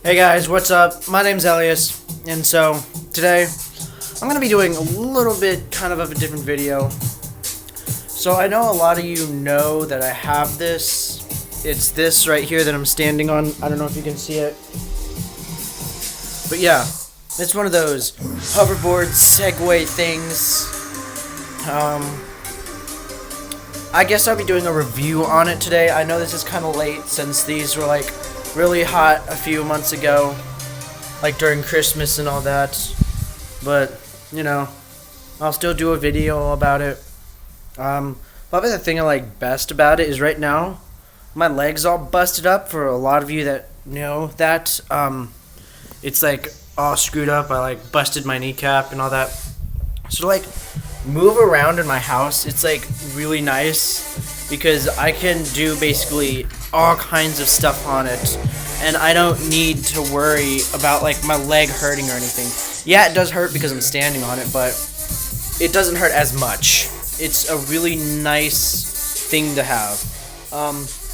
Hey guys, what's up? My name's Elias, and so today I'm going to be doing a little bit kind of a different video. So I know a lot of you know that I have this. It's this right here that I'm standing on. I don't know if you can see it. But yeah, it's one of those hoverboard Segway things. I guess I'll be doing a review on it today. I know this is kind of late since these were like really hot a few months ago, like during Christmas and all that, but you know, I'll still do a video about it. Probably the thing I like best about it is right now my leg's all busted up. For a lot of you that know that, it's like all screwed up. I like busted my kneecap and all that, so to like move around in my house, it's like really nice because I can do basically all kinds of stuff on it, and I don't need to worry about like my leg hurting or anything. Yeah, it does hurt because I'm standing on it, but it doesn't hurt as much. It's a really nice thing to have.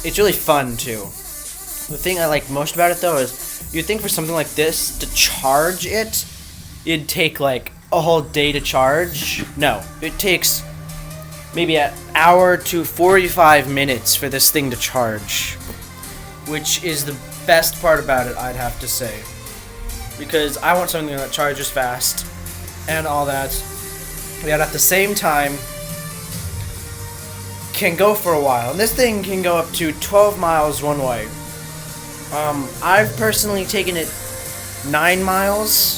It's really fun too. The thing I like most about it though is you'd think for something like this to charge it, it'd take like a whole day to charge. No, it takes maybe an hour to 45 minutes for this thing to charge, which is the best part about it, I'd have to say, because I want something that charges fast and all that, yet at the same time can go for a while. And this thing can go up to 12 miles one way. I've personally taken it 9 miles,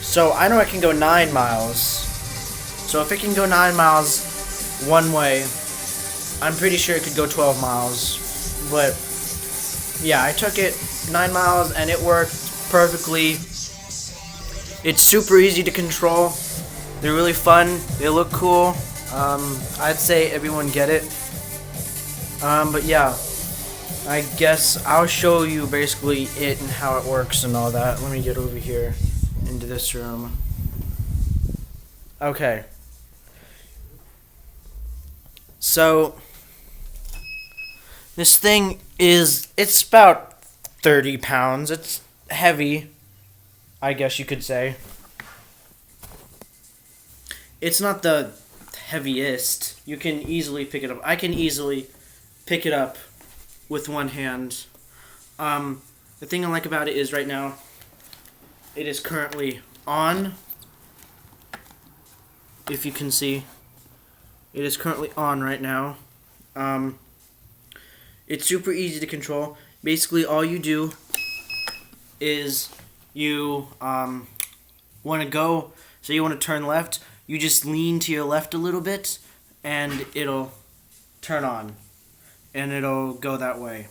so I know it can go 9 miles. So if it can go 9 miles one way, I'm pretty sure it could go 12 miles. But yeah, I took it 9 miles and it worked perfectly. It's super easy to control. They're really fun. They look cool. I'd say everyone get it. But yeah, I guess I'll show you basically it and how it works and all that. Let me get over here into this room. Okay. So this thing it's about 30 pounds. It's heavy, I guess you could say. It's not the heaviest. You can easily pick it up. I can easily pick it up with one hand. The thing I like about it is right now it is currently on. If you can see, it is currently on right now. It's super easy to control. Basically, all you do is you want to go, so you want to turn left, you just lean to your left a little bit, and it'll turn on, and it'll go that way.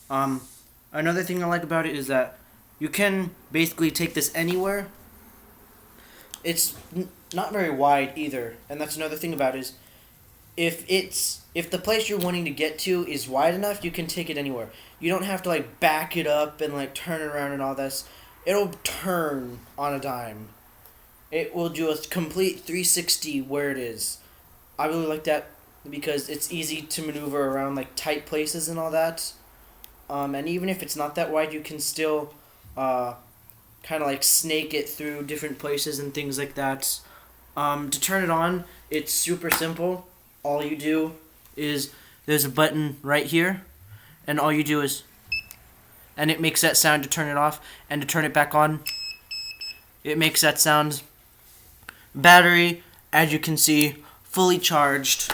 Another thing I like about it is that you can basically take this anywhere. It's not very wide either, and that's another thing about it is if the place you're wanting to get to is wide enough, you can take it anywhere. You don't have to like back it up and like turn it around and all this. It'll turn on a dime. It will do a complete 360 where it is. I really like that because it's easy to maneuver around like tight places and all that. And even if it's not that wide, you can still kind of like snake it through different places and things like that. To turn it on, it's super simple. All you do is there's a button right here, and all you do is, and it makes that sound to turn it off, and to turn it back on, it makes that sound. Battery, as you can see, fully charged.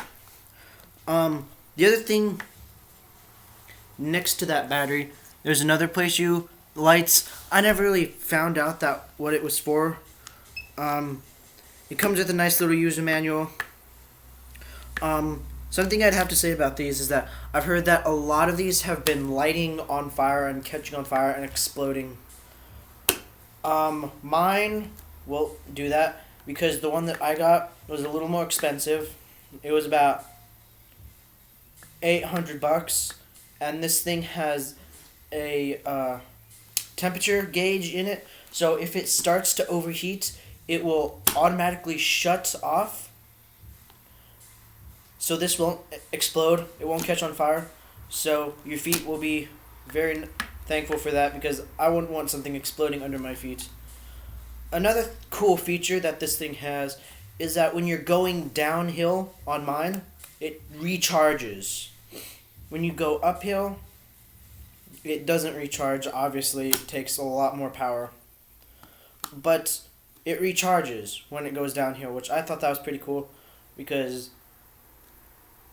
The other thing next to that battery, there's another place lights. I never really found out that what it was for. It comes with a nice little user manual. Something I'd have to say about these is that I've heard that a lot of these have been lighting on fire and catching on fire and exploding. Mine will do that because the one that I got was a little more expensive. It was about $800, and this thing has a temperature gauge in it, so if it starts to overheat, it will automatically shut off. So this won't explode, it won't catch on fire, so your feet will be very thankful for that because I wouldn't want something exploding under my feet. Another cool feature that this thing has is that when you're going downhill on mine, it recharges. When you go uphill, it doesn't recharge. Obviously, it takes a lot more power. But it recharges when it goes downhill, which I thought that was pretty cool because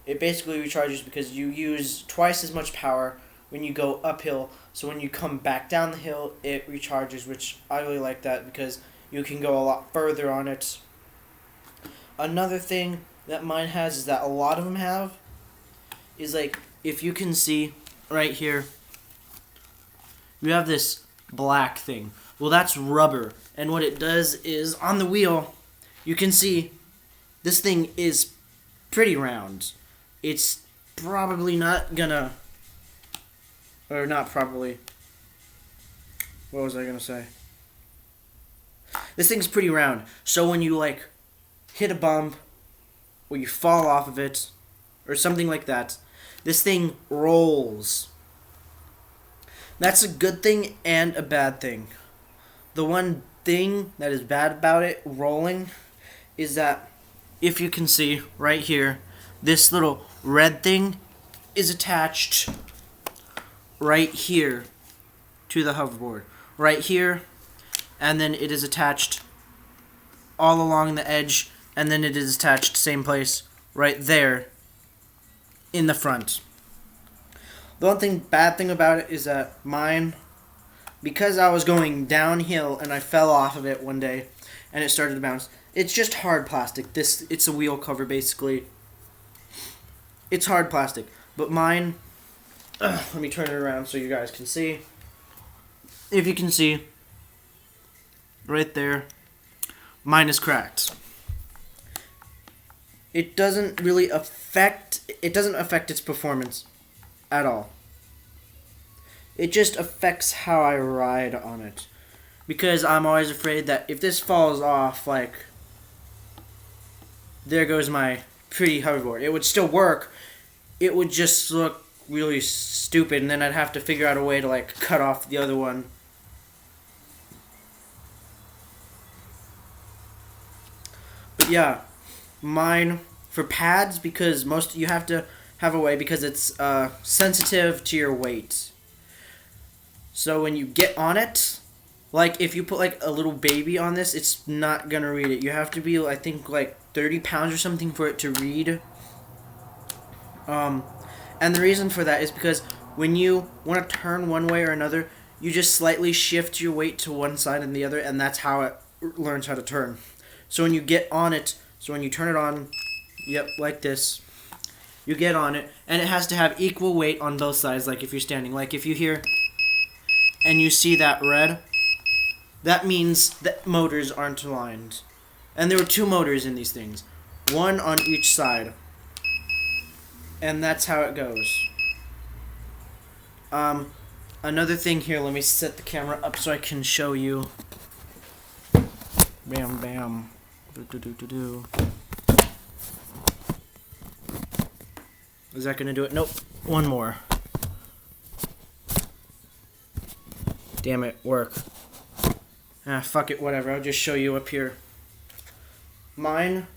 it basically recharges because you use twice as much power when you go uphill. So when you come back down the hill, it recharges, which I really like that because you can go a lot further on it. Another thing that mine has is that a lot of them have is like, if you can see right here, you have this black thing. Well, that's rubber. And what it does is on the wheel, you can see this thing is pretty round. It's probably not gonna, or not probably, what was I gonna say? This thing's pretty round. So when you like hit a bump or you fall off of it or something like that, this thing rolls. That's a good thing and a bad thing. The one thing that is bad about it rolling is that if you can see right here, this little red thing is attached right here to the hoverboard. Right here, and then it is attached all along the edge, and then it is attached same place right there in the front. The one bad thing about it is that mine, because I was going downhill and I fell off of it one day and it started to bounce, it's just hard plastic. It's a wheel cover basically. It's hard plastic. But mine, let me turn it around so you guys can see. If you can see, right there, mine is cracked. It doesn't affect its performance at all. It just affects how I ride on it. Because I'm always afraid that if this falls off, like, there goes my pretty hoverboard. It would still work. It would just look really stupid, and then I'd have to figure out a way to, like, cut off the other one. But yeah, mine for pads, because you have to have a way because it's sensitive to your weight. So when you get on it, like if you put like a little baby on this, it's not gonna read it. You have to be, I think, like 30 pounds or something for it to read. And the reason for that is because when you want to turn one way or another, you just slightly shift your weight to one side and the other, and that's how it learns how to turn. So when you get on it, so when you turn it on, yep, like this, you get on it, and it has to have equal weight on both sides, like if you're standing. Like if you hear and you see that red, that means that motors aren't aligned. And there were 2 motors in these things, one on each side. And that's how it goes. Another thing here, let me set the camera up so I can show you. Bam, bam. Do. Is that gonna do it? Nope. One more. Damn it, work. Fuck it, whatever. I'll just show you up here. Mine,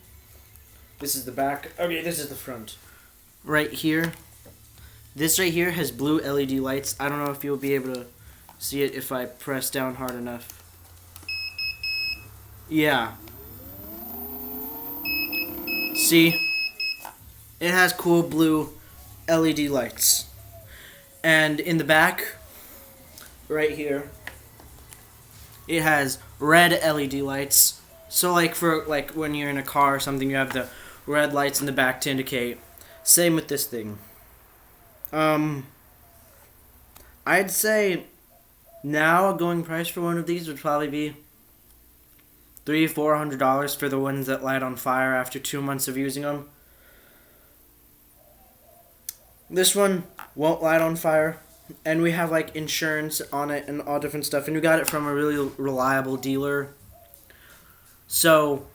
this is the back. Okay, this is the front. Right here. This right here has blue LED lights. I don't know if you'll be able to see it if I press down hard enough. Yeah. See? It has cool blue LED lights. And in the back, right here, it has red LED lights. So like for like when you're in a car or something, you have the red lights in the back to indicate. Same with this thing. I'd say now a going price for one of these would probably be $300-400 for the ones that light on fire after 2 months of using them. This one won't light on fire, and we have like insurance on it and all different stuff, and we got it from a really reliable dealer. So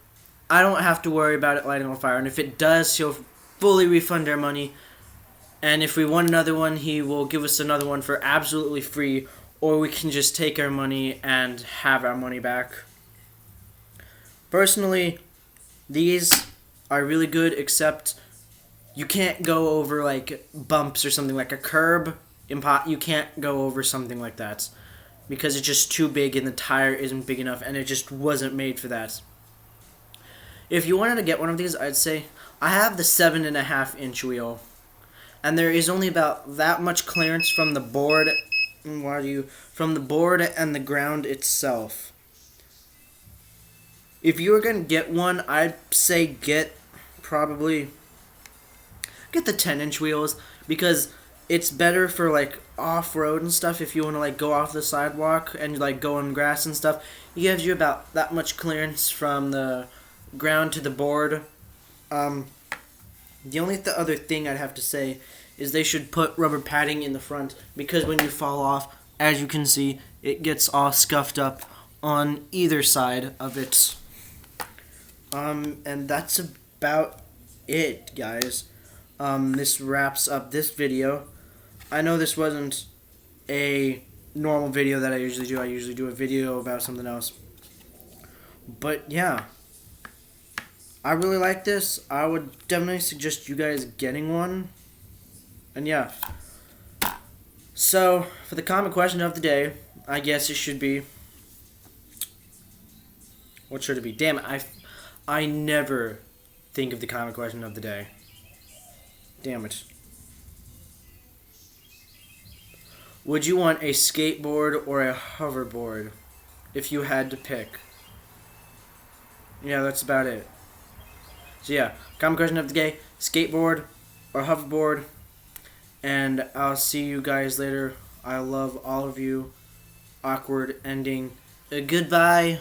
I don't have to worry about it lighting on fire, and if it does, he'll fully refund our money. And if we want another one, he will give us another one for absolutely free, or we can just take our money and have our money back. Personally, these are really good, except you can't go over like bumps or something like a curb. You can't go over something like that because it's just too big and the tire isn't big enough and it just wasn't made for that. If you wanted to get one of these, I'd say I have the 7.5-inch wheel, and there is only about that much clearance from the board. From the board and the ground itself. If you were gonna get one, I'd say get the 10-inch wheels, because it's better for like off-road and stuff. If you want to like go off the sidewalk and like go on grass and stuff, it gives you about that much clearance from the ground to the board. The only other thing I'd have to say is they should put rubber padding in the front, because when you fall off, as you can see, it gets all scuffed up on either side of it. And that's about it, guys. This wraps up this video. I know this wasn't a normal video that I usually do. I usually do a video about something else. But yeah, I really like this. I would definitely suggest you guys getting one. And yeah. So, for the common question of the day, I guess it should be... What should it be? Damn it, I never think of the common question of the day. Damn it. Would you want a skateboard or a hoverboard if you had to pick? Yeah, that's about it. So yeah, common question of the day, skateboard or hoverboard. And I'll see you guys later. I love all of you. Awkward ending. Goodbye.